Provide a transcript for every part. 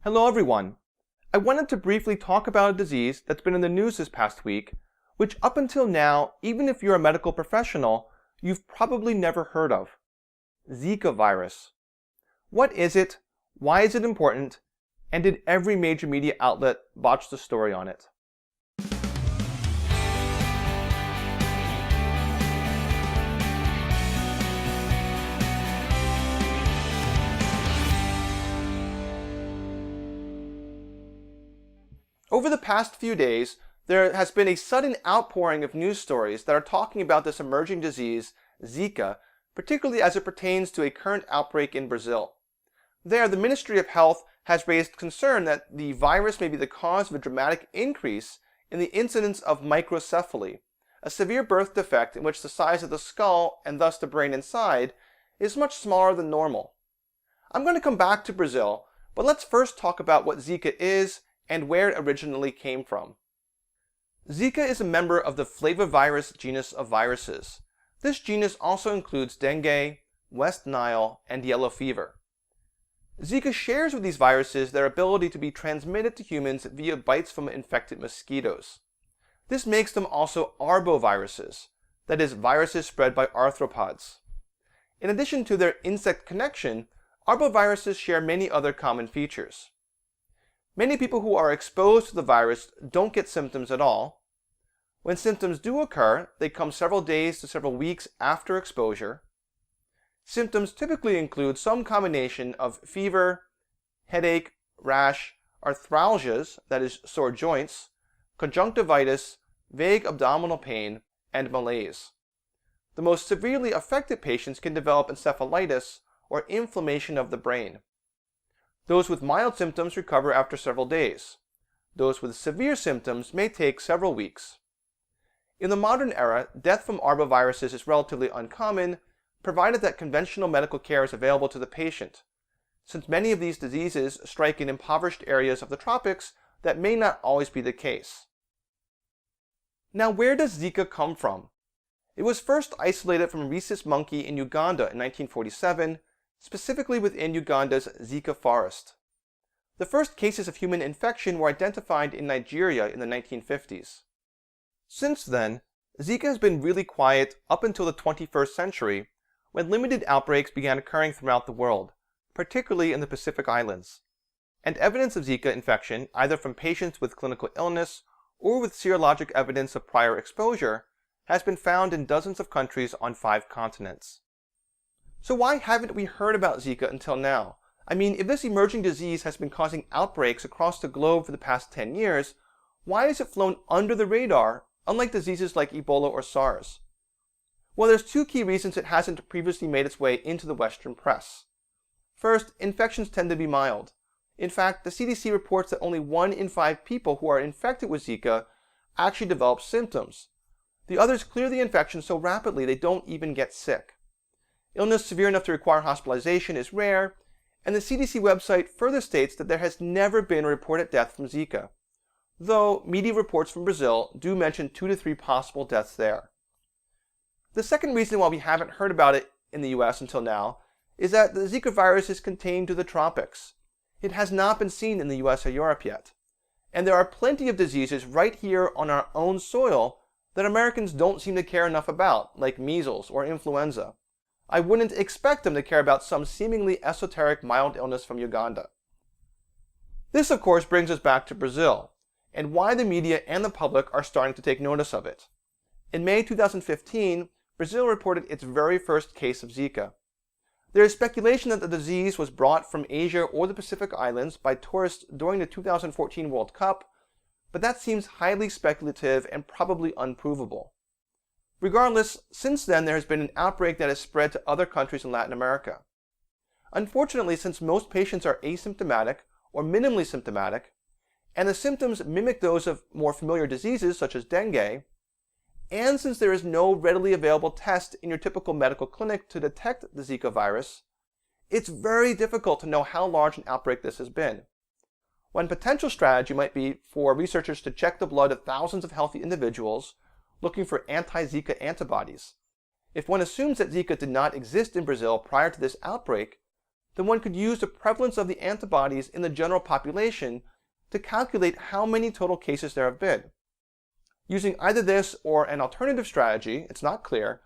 Hello everyone. I wanted to briefly talk about a disease that's been in the news this past week, which up until now, even if you're a medical professional, you've probably never heard of. Zika virus. What is it? Why is it important? And did every major media outlet botch the story on it? Over the past few days, there has been a sudden outpouring of news stories that are talking about this emerging disease, Zika, particularly as it pertains to a current outbreak in Brazil. There, the Ministry of Health has raised concern that the virus may be the cause of a dramatic increase in the incidence of microcephaly, a severe birth defect in which the size of the skull, and thus the brain inside, is much smaller than normal. I'm going to come back to Brazil, but let's first talk about what Zika is and where it originally came from. Zika is a member of the flavivirus genus of viruses. This genus also includes dengue, West Nile, and yellow fever. Zika shares with these viruses their ability to be transmitted to humans via bites from infected mosquitoes. This makes them also arboviruses, that is, viruses spread by arthropods. In addition to their insect connection, arboviruses share many other common features. Many people who are exposed to the virus don't get symptoms at all. When symptoms do occur, they come several days to several weeks after exposure. Symptoms typically include some combination of fever, headache, rash, arthralgias, that is, sore joints, conjunctivitis, vague abdominal pain, and malaise. The most severely affected patients can develop encephalitis or inflammation of the brain. Those with mild symptoms recover after several days. Those with severe symptoms may take several weeks. In the modern era, death from arboviruses is relatively uncommon, provided that conventional medical care is available to the patient, since many of these diseases strike in impoverished areas of the tropics that may not always be the case. Now, where does Zika come from? It was first isolated from a rhesus monkey in Uganda in 1947, specifically within Uganda's Zika forest. The first cases of human infection were identified in Nigeria in the 1950s. Since then, Zika has been really quiet up until the 21st century, when limited outbreaks began occurring throughout the world, particularly in the Pacific Islands. And evidence of Zika infection, either from patients with clinical illness or with serologic evidence of prior exposure, has been found in dozens of countries on 5 continents. So why haven't we heard about Zika until now? I mean, if this emerging disease has been causing outbreaks across the globe for the past 10 years, why has it flown under the radar, unlike diseases like Ebola or SARS? Well, there's 2 key reasons it hasn't previously made its way into the Western press. First, infections tend to be mild. In fact, the CDC reports that only 1 in 5 people who are infected with Zika actually develop symptoms. The others clear the infection so rapidly they don't even get sick. Illness severe enough to require hospitalization is rare, and the CDC website further states that there has never been a reported death from Zika, though media reports from Brazil do mention 2 to 3 possible deaths there. The second reason why we haven't heard about it in the US until now is that the Zika virus is contained to the tropics. It has not been seen in the US or Europe yet, and there are plenty of diseases right here on our own soil that Americans don't seem to care enough about, like measles or influenza. I wouldn't expect them to care about some seemingly esoteric mild illness from Uganda. This, of course, brings us back to Brazil, and why the media and the public are starting to take notice of it. In May 2015, Brazil reported its very first case of Zika. There is speculation that the disease was brought from Asia or the Pacific Islands by tourists during the 2014 World Cup, but that seems highly speculative and probably unprovable. Regardless, since then there has been an outbreak that has spread to other countries in Latin America. Unfortunately, since most patients are asymptomatic or minimally symptomatic, and the symptoms mimic those of more familiar diseases such as dengue, and since there is no readily available test in your typical medical clinic to detect the Zika virus, it's very difficult to know how large an outbreak this has been. One potential strategy might be for researchers to check the blood of thousands of healthy individuals looking for anti-Zika antibodies. If one assumes that Zika did not exist in Brazil prior to this outbreak, then one could use the prevalence of the antibodies in the general population to calculate how many total cases there have been. Using either this or an alternative strategy, it's not clear,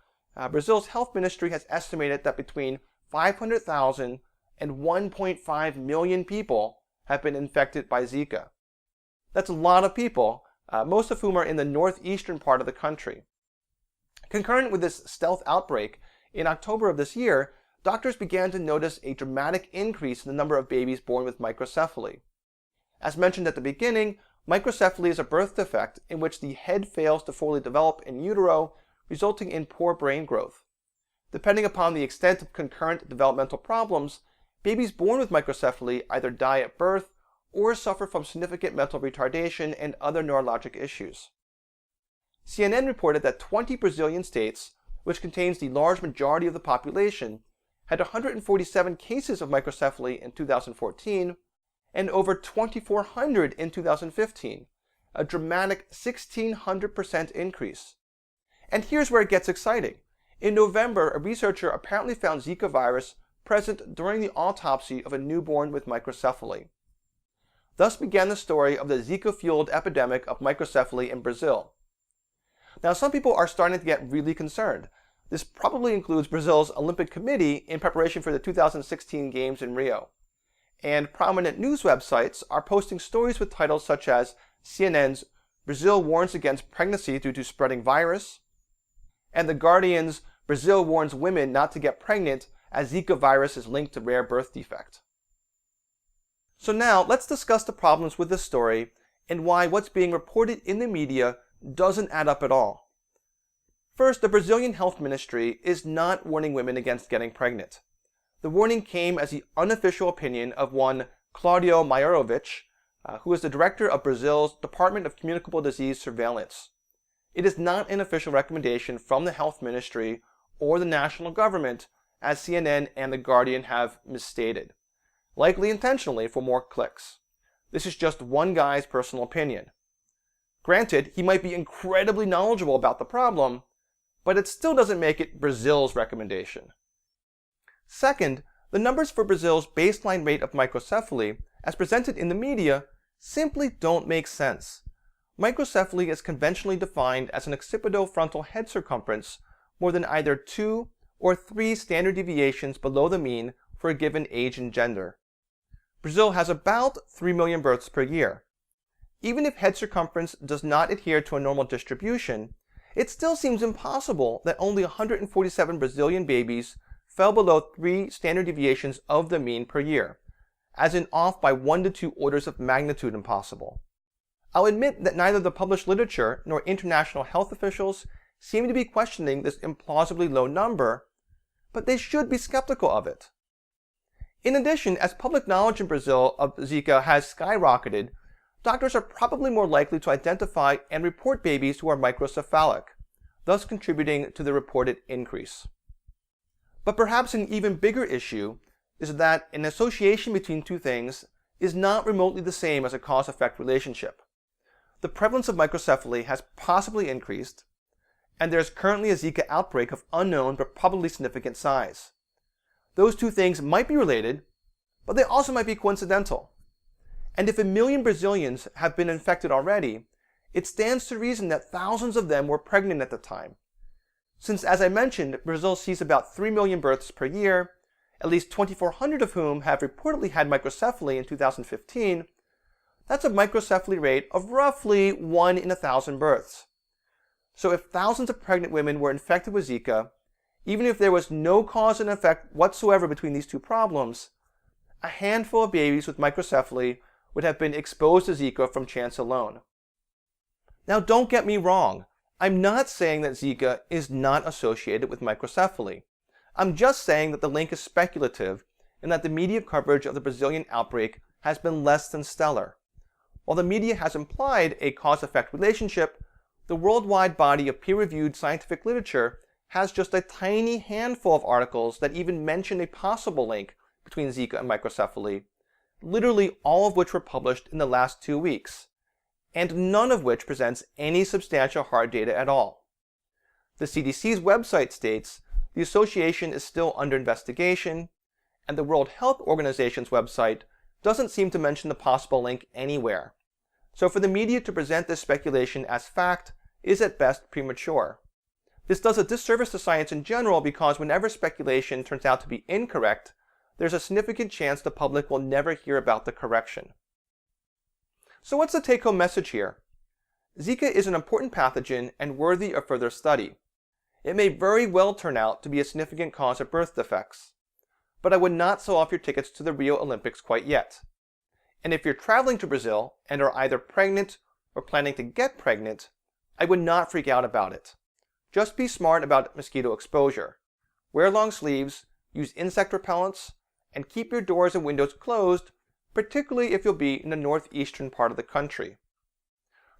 Brazil's health ministry has estimated that between 500,000 and 1.5 million people have been infected by Zika. That's a lot of people, most of whom are in the northeastern part of the country. Concurrent with this stealth outbreak, in October of this year, doctors began to notice a dramatic increase in the number of babies born with microcephaly. As mentioned at the beginning, microcephaly is a birth defect in which the head fails to fully develop in utero, resulting in poor brain growth. Depending upon the extent of concurrent developmental problems, babies born with microcephaly either die at birth or suffer from significant mental retardation and other neurologic issues. CNN reported that 20 Brazilian states, which contains the large majority of the population, had 147 cases of microcephaly in 2014 and over 2,400 in 2015, a dramatic 1,600% increase. And here's where it gets exciting. In November, a researcher apparently found Zika virus present during the autopsy of a newborn with microcephaly. Thus began the story of the Zika-fueled epidemic of microcephaly in Brazil. Now, some people are starting to get really concerned. This probably includes Brazil's Olympic Committee in preparation for the 2016 Games in Rio. And prominent news websites are posting stories with titles such as CNN's "Brazil warns against pregnancy due to spreading virus," and The Guardian's "Brazil warns women not to get pregnant as Zika virus is linked to rare birth defect." So now, let's discuss the problems with this story and why what's being reported in the media doesn't add up at all. First, the Brazilian Health Ministry is not warning women against getting pregnant. The warning came as the unofficial opinion of one Claudio Maiorovic, who is the director of Brazil's Department of Communicable Disease Surveillance. It is not an official recommendation from the Health Ministry or the national government, as CNN and The Guardian have misstated, likely intentionally for more clicks. This is just one guy's personal opinion. Granted, he might be incredibly knowledgeable about the problem, but it still doesn't make it Brazil's recommendation. Second, the numbers for Brazil's baseline rate of microcephaly, as presented in the media, simply don't make sense. Microcephaly is conventionally defined as an occipitofrontal head circumference more than either 2 or 3 standard deviations below the mean for a given age and gender. Brazil has about 3 million births per year. Even if head circumference does not adhere to a normal distribution, it still seems impossible that only 147 Brazilian babies fell below 3 standard deviations of the mean per year, as in off by 1 to 2 orders of magnitude impossible. I'll admit that neither the published literature nor international health officials seem to be questioning this implausibly low number, but they should be skeptical of it. In addition, as public knowledge in Brazil of Zika has skyrocketed, doctors are probably more likely to identify and report babies who are microcephalic, thus contributing to the reported increase. But perhaps an even bigger issue is that an association between two things is not remotely the same as a cause-effect relationship. The prevalence of microcephaly has possibly increased, and there is currently a Zika outbreak of unknown but probably significant size. Those two things might be related, but they also might be coincidental. And if 1 million Brazilians have been infected already, it stands to reason that thousands of them were pregnant at the time. Since, as I mentioned, Brazil sees about 3 million births per year, at least 2,400 of whom have reportedly had microcephaly in 2015, that's a microcephaly rate of roughly 1 in 1,000 births. So if thousands of pregnant women were infected with Zika, even if there was no cause and effect whatsoever between these two problems, a handful of babies with microcephaly would have been exposed to Zika from chance alone. Now, don't get me wrong. I'm not saying that Zika is not associated with microcephaly. I'm just saying that the link is speculative and that the media coverage of the Brazilian outbreak has been less than stellar. While the media has implied a cause-effect relationship, the worldwide body of peer-reviewed scientific literature has just a tiny handful of articles that even mention a possible link between Zika and microcephaly, literally all of which were published in the last 2 weeks, and none of which presents any substantial hard data at all. The CDC's website states the association is still under investigation, and the World Health Organization's website doesn't seem to mention the possible link anywhere. So for the media to present this speculation as fact is at best premature. This does a disservice to science in general because whenever speculation turns out to be incorrect, there's a significant chance the public will never hear about the correction. So what's the take-home message here? Zika is an important pathogen and worthy of further study. It may very well turn out to be a significant cause of birth defects. But I would not sell off your tickets to the Rio Olympics quite yet. And if you're traveling to Brazil and are either pregnant or planning to get pregnant, I would not freak out about it. Just be smart about mosquito exposure. Wear long sleeves, use insect repellents, and keep your doors and windows closed, particularly if you'll be in the northeastern part of the country.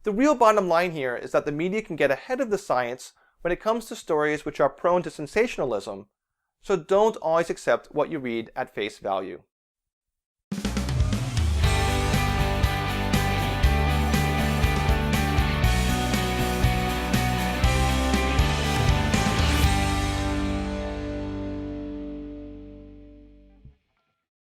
The real bottom line here is that the media can get ahead of the science when it comes to stories which are prone to sensationalism, so don't always accept what you read at face value.